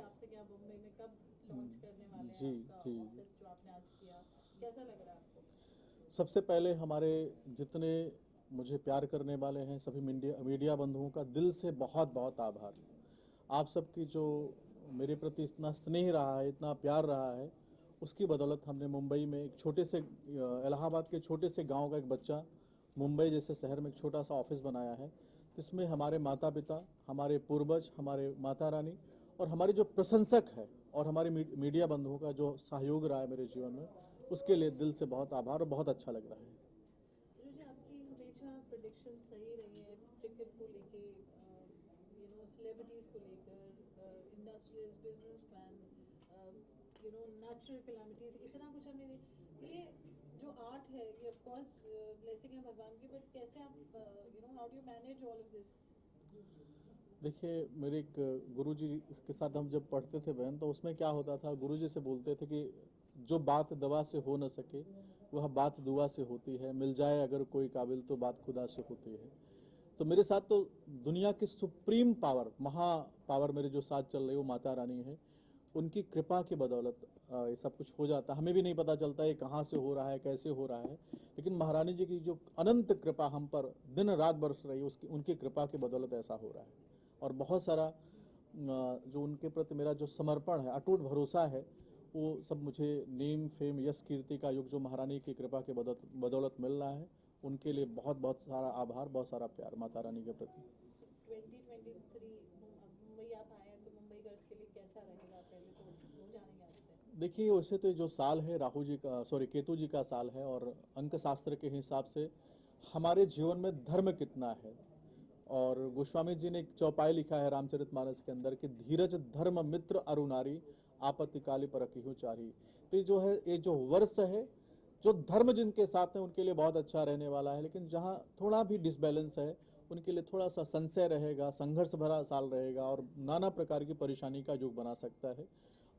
आपसे क्या मुंबई में कब लॉन्च करने वाले हैं जी आपका जी। ऑफिस जो आपने आज किया, कैसा लग रहा है आपको? सबसे पहले हमारे जितने मुझे प्यार करने वाले हैं सभी मीडिया मीडिया बंधुओं का दिल से बहुत बहुत आभार। आप सबकी जो मेरे प्रति इतना स्नेह रहा है, इतना प्यार रहा है, उसकी बदौलत हमने मुंबई में एक छोटे से इलाहाबाद के छोटे से गांव का एक बच्चा मुंबई जैसे शहर में एक छोटा सा ऑफिस बनाया है, जिसमें हमारे माता पिता, हमारे पूर्वज, हमारे माता रानी और हमारे जो प्रशंसक है और हमारे मीडिया बंधुओं का जो सहयोग रहा है मेरे जीवन में, उसके लिए दिल से बहुत आभार और बहुत अच्छा लग रहा है। मुझे आपकी हमेशा प्रेडिक्शन सही रही है क्रिकेट को लेके, सेलिब्रिटीज को लेकर, इंडस्ट्रीज, बिजनेसमैन, नेचुरल कैलामिटीज, इतना कुछ हमने ये जो आर्ट है ये ऑफ कोर्स ब्लेसिंग है भगवान की, बट कैसे आप how do you manage all of this? देखिए, मेरे एक गुरुजी के साथ हम जब पढ़ते थे बहन, तो उसमें क्या होता था, गुरुजी से बोलते थे कि जो बात दवा से हो न सके वह बात दुआ से होती है, मिल जाए अगर कोई काबिल तो बात खुदा से होती है। तो मेरे साथ तो दुनिया की सुप्रीम पावर, महा पावर मेरे जो साथ चल रही है वो माता रानी है। उनकी कृपा की बदौलत ये सब कुछ हो जाता है। हमें भी नहीं पता चलता ये कहाँ से हो रहा है, कैसे हो रहा है, लेकिन महारानी जी की जो अनंत कृपा हम पर दिन रात बरस रही है, उसकी उनकी कृपा की बदौलत ऐसा हो रहा है। और बहुत सारा जो उनके प्रति मेरा जो समर्पण है, अटूट भरोसा है, वो सब मुझे नेम फेम यश कीर्ति का युग जो महारानी की कृपा के बदौलत मिल रहा है, उनके लिए बहुत बहुत सारा आभार, बहुत सारा प्यार माता रानी के प्रति। 2023 मुंबई आप आए हैं, तो मुंबई गर्ल्स के लिए कैसा रहेगा, पहले तो वो जानेंगे आपसे। देखिए, वैसे तो जो साल है राहु जी का, सॉरी केतु जी का साल है, और अंक शास्त्र के हिसाब से हमारे जीवन में धर्म कितना है। और गोस्वामी जी ने एक चौपाई लिखा है रामचरितमानस के अंदर कि धीरज धर्म मित्र अरुनारी आपत्ति काली परखिहु चारी। तो ये जो है, ये जो वर्ष है, जो धर्म जिनके साथ है उनके लिए बहुत अच्छा रहने वाला है, लेकिन जहाँ थोड़ा भी डिसबैलेंस है उनके लिए थोड़ा सा संशय रहेगा, संघर्ष भरा साल रहेगा और नाना प्रकार की परेशानी का युग बना सकता है।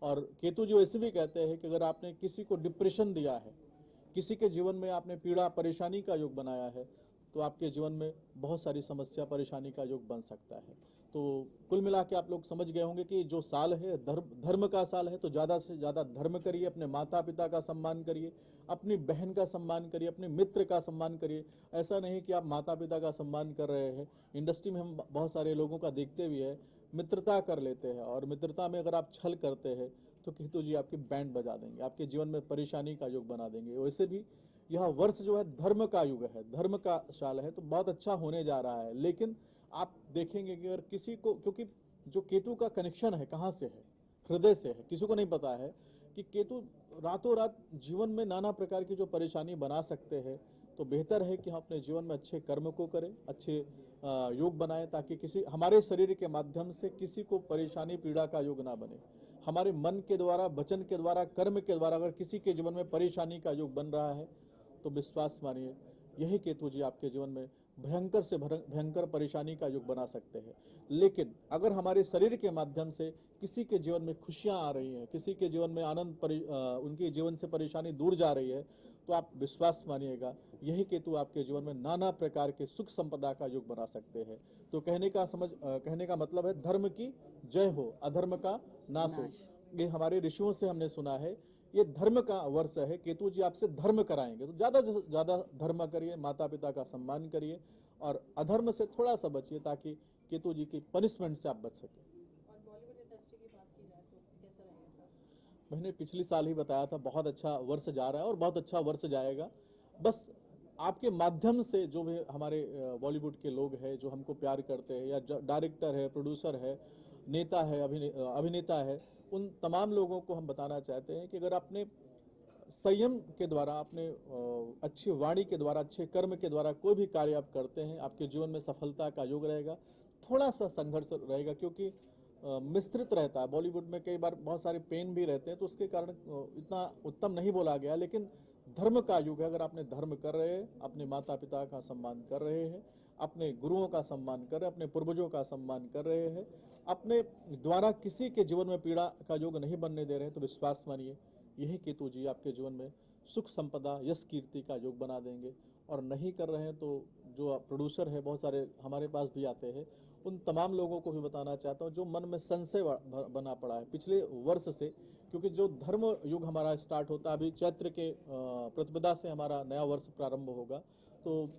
और केतु जी ऐसे भी कहते हैं कि अगर आपने किसी को डिप्रेशन दिया है, किसी के जीवन में आपने पीड़ा परेशानी का योग बनाया है, तो आपके जीवन में बहुत सारी समस्या परेशानी का योग बन सकता है। तो कुल मिला के आप लोग समझ गए होंगे कि जो साल है धर्म का साल है, तो ज़्यादा से ज़्यादा धर्म करिए, अपने माता पिता का सम्मान करिए, अपनी बहन का सम्मान करिए, अपने मित्र का सम्मान करिए। ऐसा नहीं कि आप माता पिता का सम्मान कर रहे हैं, इंडस्ट्री में हम बहुत सारे लोगों का देखते भी है, मित्रता कर लेते हैं, और मित्रता में अगर आप छल करते हैं तो केतु जी आपकी बैंड बजा देंगे, आपके जीवन में परेशानी का युग बना देंगे। वैसे भी यह वर्ष जो है धर्म का युग है, धर्म का साल है, तो बहुत अच्छा होने जा रहा है। लेकिन आप देखेंगे कि अगर किसी को, क्योंकि जो केतु का कनेक्शन है कहाँ से है, हृदय से है, किसी को नहीं पता है कि केतु रातों रात जीवन में नाना प्रकार की जो परेशानी बना सकते हैं। तो बेहतर है कि हम अपने जीवन में अच्छे कर्म को करें, अच्छे योग बनाएं, ताकि किसी हमारे शरीर के माध्यम से किसी को परेशानी पीड़ा का योग ना बने। हमारे मन के द्वारा, वचन के द्वारा, कर्म के द्वारा अगर किसी के जीवन में परेशानी का योग बन रहा है, तो विश्वास मानिए यही केतु जी आपके जीवन में भयंकर से भयंकर परेशानी का युग बना सकते हैं। लेकिन अगर हमारे शरीर के माध्यम से किसी के जीवन में खुशियां आ रही हैं, किसी के जीवन में आनंद, उनके जीवन से परेशानी दूर जा रही है, तो आप विश्वास मानिएगा यही केतु आपके जीवन में नाना प्रकार के सुख संपदा का युग बना सकते हैं। तो कहने का मतलब है धर्म की जय हो, अधर्म का नाश हो। ये हमारे ऋषियों से हमने सुना है, ये धर्म का वर्ष है, केतु जी आपसे धर्म कराएंगे। तो ज्यादा से ज्यादा धर्म करिए, माता पिता का सम्मान करिए, और अधर्म से थोड़ा सा बचिए, ताकि केतु जी की पनिशमेंट से आप बच सके। और बॉलीवुड इंडस्ट्री की बात की जाए तो कैसा रहेगा सर? मैंने पिछली साल ही बताया था, बहुत अच्छा वर्ष जा रहा है और बहुत अच्छा वर्ष जाएगा। बस आपके माध्यम से जो भी हमारे बॉलीवुड के लोग हैं जो हमको प्यार करते हैं, या डायरेक्टर है, प्रोड्यूसर है, नेता है, अभिनेता है, उन तमाम लोगों को हम बताना चाहते हैं कि अगर आपने संयम के द्वारा, अपने अच्छी वाणी के द्वारा, अच्छे कर्म के द्वारा कोई भी कार्य आप करते हैं, आपके जीवन में सफलता का योग रहेगा। थोड़ा सा संघर्ष रहेगा, क्योंकि मिश्रित रहता है बॉलीवुड में, कई बार बहुत सारे पेन भी रहते हैं, तो उसके कारण इतना उत्तम नहीं बोला गया। लेकिन धर्म का युग है, अगर आपने धर्म कर रहे हैं, अपने माता पिता का सम्मान कर रहे हैं, अपने गुरुओं का सम्मान कर रहे हैं, अपने पूर्वजों का सम्मान कर रहे हैं, अपने द्वारा किसी के जीवन में पीड़ा का योग नहीं बनने दे रहे हैं, तो विश्वास मानिए यही केतु जी आपके जीवन में सुख संपदा यश कीर्ति का योग बना देंगे। और नहीं कर रहे हैं तो जो प्रोड्यूसर है, बहुत सारे हमारे पास भी आते हैं, उन तमाम लोगों को भी बताना चाहता हूँ जो मन में संशय बना पड़ा है पिछले वर्ष से, क्योंकि जो धर्म युग हमारा स्टार्ट होता है अभी चैत्र के प्रतिपदा से हमारा नया वर्ष प्रारंभ होगा। तो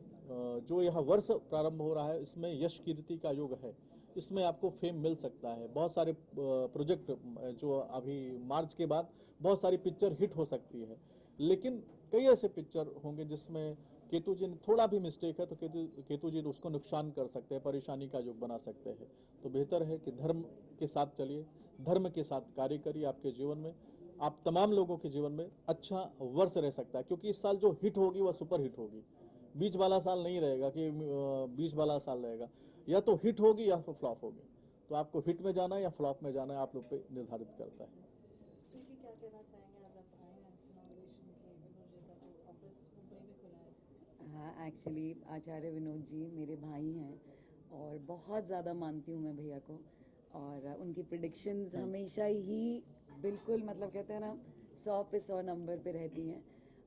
जो यह वर्ष प्रारंभ हो रहा है इसमें यश कीर्ति का युग है, इसमें आपको फेम मिल सकता है। बहुत सारे प्रोजेक्ट जो अभी मार्च के बाद बहुत सारी पिक्चर हिट हो सकती है, लेकिन कई ऐसे पिक्चर होंगे जिसमें केतु जी ने थोड़ा भी मिस्टेक है तो केतु जी उसको नुकसान कर सकते हैं, परेशानी का युग बना सकते हैं। तो बेहतर है कि धर्म के साथ चलिए, धर्म के साथ कार्य करिए। आपके जीवन में, आप तमाम लोगों के जीवन में अच्छा वर्ष रह सकता है, क्योंकि इस साल जो हिट होगी वह सुपर हिट होगी। बीच वाला साल नहीं रहेगा कि बीच वाला साल रहेगा, या तो हिट होगी या तो फ्लॉप होगी। तो आपको हिट में जाना है या फ्लॉप में जाना है आप लोग पे निर्धारित करता है। स्वीटी, क्या कहना चाहेंगे? आज आप आए हैं इनॉग्रेशन के, विनोद जी का ऑफिस मुंबई में खुला है। हाँ, एक्चुअली आचार्य विनोद जी मेरे भाई हैं और बहुत ज़्यादा मानती हूँ मैं भैया को, और उनकी प्रिडिक्शंस हमेशा ही बिल्कुल मतलब कहते हैं ना 100 पे 100 नंबर पे रहती हैं।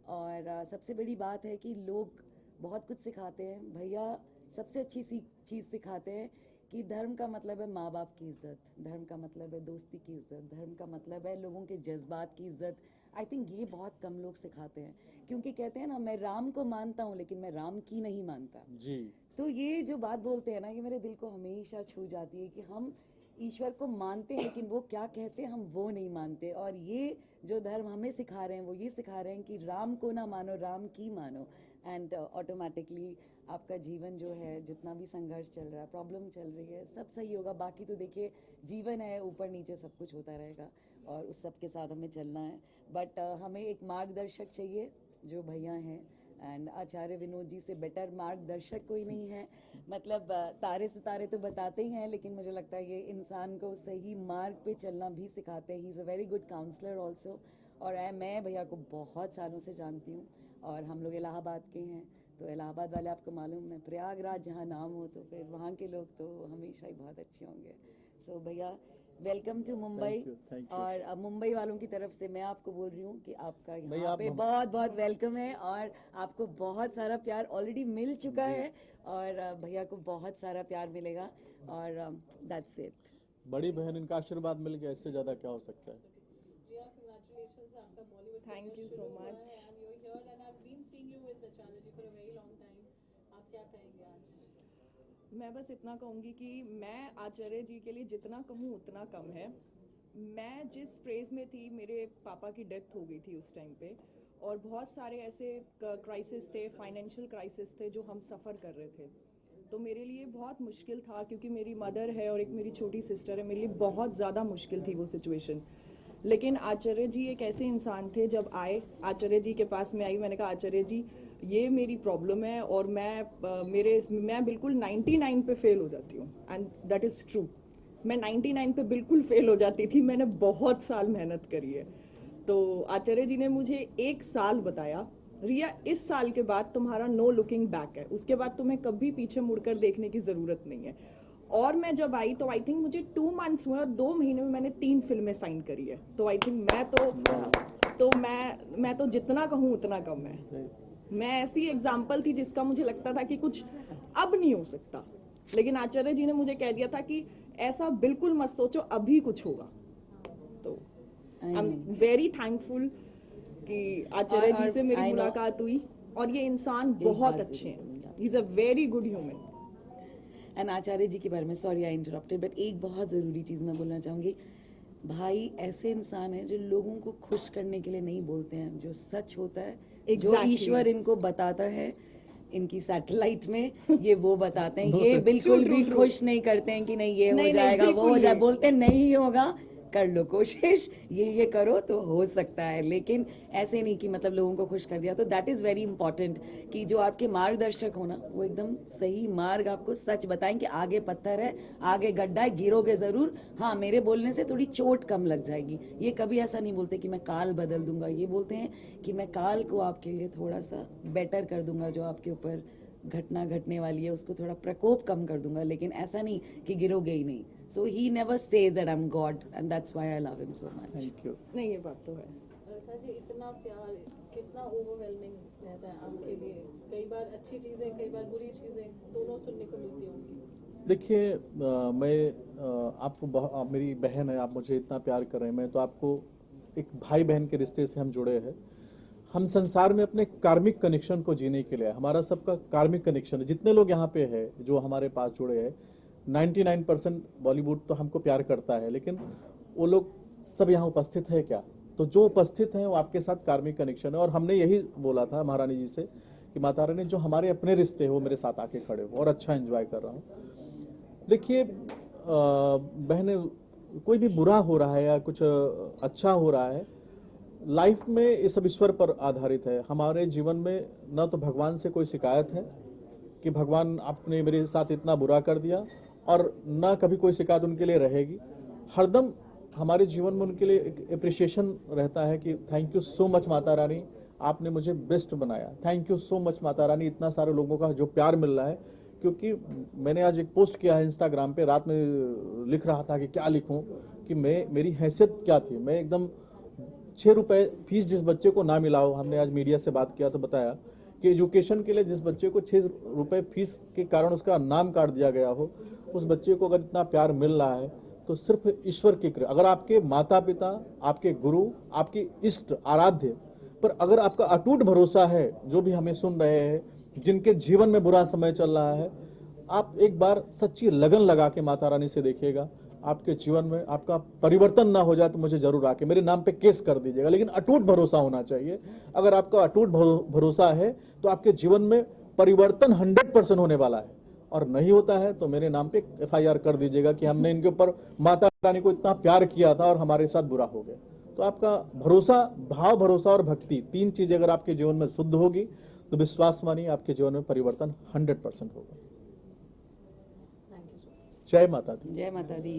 और सबसे बड़ी बात है कि लोग बहुत कुछ सिखाते हैं, भैया सबसे अच्छी चीज़ सिखाते हैं कि धर्म का मतलब है माँ बाप की इज़्ज़त, धर्म का मतलब है दोस्ती की इज़्ज़त, धर्म का मतलब है लोगों के जज्बात की इज़्ज़त। आई थिंक ये बहुत कम लोग सिखाते हैं, क्योंकि कहते हैं ना मैं राम को मानता हूँ लेकिन मैं राम की नहीं मानता जी। तो ये जो बात बोलते हैं ना, ये मेरे दिल को हमेशा छू जाती है कि हम ईश्वर को मानते हैं लेकिन वो क्या कहते हैं हम वो नहीं मानते। और ये जो धर्म हमें सिखा रहे हैं वो ये सिखा रहे हैं कि राम को ना मानो, राम की मानो, एंड ऑटोमेटिकली आपका जीवन जो है, जितना भी संघर्ष चल रहा है, प्रॉब्लम चल रही है, सब सही होगा। बाकी तो देखिए जीवन है, ऊपर नीचे सब कुछ होता रहेगा और उस सब के साथ हमें चलना है। बट हमें एक मार्गदर्शक चाहिए जो भैया हैं, एंड आचार्य विनोद जी से बेटर मार्गदर्शक कोई नहीं है। मतलब तारे सितारे तो बताते ही हैं, लेकिन मुझे लगता है ये इंसान को सही मार्ग पे चलना भी सिखाते हैं। He is a very good counsellor also. और मैं भैया को बहुत सालों से जानती हूँ और हम लोग इलाहाबाद के हैं, तो इलाहाबाद वाले आपको मालूम है, प्रयागराज जहाँ नाम हो तो फिर वहाँ के लोग तो हमेशा ही बहुत अच्छे होंगे। सो भैया welcome to Mumbai. Thank you. और मुंबई वालों की तरफ से मैं आपको बोल रही हूँ कि आपका नहीं, यहाँ आप पे बहुत बहुत वेलकम है और आपको बहुत सारा प्यार ऑलरेडी मिल चुका है और भैया को बहुत सारा प्यार मिलेगा और दैट्स इट। बड़ी बहन इनका आशीर्वाद मिल गया, इससे ज्यादा क्या हो सकता है। Priya, congratulations, आपका Bollywood Thank you so much. and you're here and I've been seeing you with Acharya ji for a very long time. आप क्या कहेंगे आज? मैं बस इतना कहूँगी कि मैं आचार्य जी के लिए जितना कहूँ उतना कम है। मैं जिस फ्रेज में थी, मेरे पापा की डेथ हो गई थी उस टाइम पे, और बहुत सारे ऐसे क्राइसिस थे, फाइनेंशियल क्राइसिस थे जो हम सफ़र कर रहे थे। तो मेरे लिए बहुत मुश्किल था, क्योंकि मेरी मदर है और एक मेरी छोटी सिस्टर है, मेरे लिए बहुत ज़्यादा मुश्किल थी वो सिचुएशन। लेकिन आचार्य जी एक ऐसे इंसान थे, जब आए आचार्य जी के पास में आई, मैंने कहा आचार्य जी ये मेरी प्रॉब्लम है और मैं बिल्कुल 99 पे फेल हो जाती हूँ, एंड दैट इज़ ट्रू। मैं 99 पे बिल्कुल फेल हो जाती थी, मैंने बहुत साल मेहनत करी है। तो आचार्य जी ने मुझे 1 साल बताया, रिया इस साल के बाद तुम्हारा नो लुकिंग बैक है, उसके बाद तुम्हें कभी पीछे मुड़कर देखने की ज़रूरत नहीं है। और मैं जब आई तो आई थिंक मुझे 2 मंथ्स हुए और 2 महीने में मैंने 3 फिल्में साइन करी है। तो आई थिंक मैं तो जितना कहूँ उतना कम है। मैं ऐसी एग्जाम्पल थी जिसका मुझे लगता था कि कुछ अब नहीं हो सकता, लेकिन आचार्य जी ने मुझे कह दिया था कि ऐसा बिल्कुल मत सोचो, अभी कुछ होगा। तो आई एम वेरी थैंकफुल कि आचार्य जी से मेरी मुलाकात हुई, और ये इंसान बहुत अच्छे हैं, he is a very good human. And Acharya ji के बारे में, सॉरी आई इंटरप्टेड, बट एक बहुत ज़रूरी चीज़ मैं बोलना चाहूँगी। भाई ऐसे इंसान हैं जो लोगों को खुश करने के लिए नहीं बोलते हैं, जो सच होता है जो ईश्वर इनको बताता है इनकी सैटेलाइट में, ये वो बताते हैं। ये बिल्कुल भी खुश नहीं करते हैं कि नहीं ये हो जाएगा वो हो जाए, बोलते हैं नहीं होगा, कर लो कोशिश, ये करो तो हो सकता है। लेकिन ऐसे नहीं कि मतलब लोगों को खुश कर दिया। तो दैट इज़ वेरी इंपॉर्टेंट कि जो आपके मार्गदर्शक हो ना, वो एकदम सही मार्ग आपको सच बताएं कि आगे पत्थर है, आगे गड्ढा है, गिरोगे ज़रूर। हाँ, मेरे बोलने से थोड़ी चोट कम लग जाएगी। ये कभी ऐसा नहीं बोलते कि मैं काल बदल दूंगा, ये बोलते हैं कि मैं काल को आपके लिए थोड़ा सा बेटर कर दूंगा, जो आपके ऊपर घटना घटने वाली है उसको थोड़ा प्रकोप कम कर दूंगा, लेकिन ऐसा नहीं कि गिरोगे ही नहीं। So he never says that I am God and that's why I love him so much. Thank you. नहीं, ये बात तो है। सर जी, इतना प्यार कितना ओवरवेलमिंग रहता है आपके लिए? कई बार अच्छी चीज़ें, कई बार बुरी चीज़ें दोनों सुनने को मिलती होंगी। देखिए मैं आपको आप मेरी बहन है, आप मुझे इतना प्यार कर रहे हैं, मैं तो आपको एक भाई बहन के रिश्ते से हम जुड़े हैं। हम संसार में अपने कार्मिक कनेक्शन को जीने के लिए, हमारा सबका कार्मिक कनेक्शन है, जितने लोग यहाँ पे है जो हमारे पास जुड़े हैं, 99% बॉलीवुड तो हमको प्यार करता है, लेकिन वो लोग सब यहाँ उपस्थित है क्या? तो जो उपस्थित हैं वो आपके साथ कार्मिक कनेक्शन है। और हमने यही बोला था महारानी जी से कि माता रानी जो हमारे अपने रिश्ते हैं वो मेरे साथ आके खड़े हो, और अच्छा एंजॉय कर रहा हूँ। देखिए बहने, कोई भी बुरा हो रहा है या कुछ अच्छा हो रहा है, लाइफ में ये सब ईश्वर पर आधारित है। हमारे जीवन में न तो भगवान से कोई शिकायत है कि भगवान आपने मेरे साथ इतना बुरा कर दिया, और न कभी कोई शिकायत उनके लिए रहेगी। हरदम हमारे जीवन में उनके लिए एक अप्रिसिएशन रहता है कि thank you so much Mata Rani, आपने मुझे बेस्ट बनाया। Thank you so much Mata Rani, इतना सारे लोगों का जो प्यार मिल रहा है। क्योंकि मैंने आज एक पोस्ट किया है इंस्टाग्राम पे, रात में लिख रहा था कि क्या लिखूं, कि मेरी हैसियत क्या थी। मैं एकदम 6 रुपए फीस जिस बच्चे को ना मिला हो, हमने आज मीडिया से बात किया तो बताया कि एजुकेशन के लिए जिस बच्चे को 6 रुपए फीस के कारण उसका नाम काट दिया गया हो, उस बच्चे को अगर इतना प्यार मिल रहा है तो सिर्फ ईश्वर की कृपा। अगर आपके माता पिता, आपके गुरु, आपके इष्ट आराध्य पर अगर आपका अटूट भरोसा है, जो भी हमें सुन रहे हैं, जिनके जीवन में बुरा समय चल रहा है, आप एक बार सच्ची लगन लगा के माता रानी से देखिएगा, आपके जीवन में आपका परिवर्तन ना हो जाए तो मुझे जरूर आके मेरे नाम पे केस कर दीजिएगा। लेकिन अटूट भरोसा होना चाहिए। अगर आपका अटूट भरोसा है तो आपके जीवन में परिवर्तन 100% होने वाला है, और नहीं होता है तो मेरे नाम पे FIR कर दीजिएगा कि हमने इनके ऊपर, माता रानी को इतना प्यार किया था और हमारे साथ बुरा हो गया। तो आपका भरोसा, भाव, भरोसा और भक्ति, 3 चीजें अगर आपके जीवन में शुद्ध होगी तो विश्वास मानिए आपके जीवन में परिवर्तन 100% होगा। जय माता दी। जय माता दी।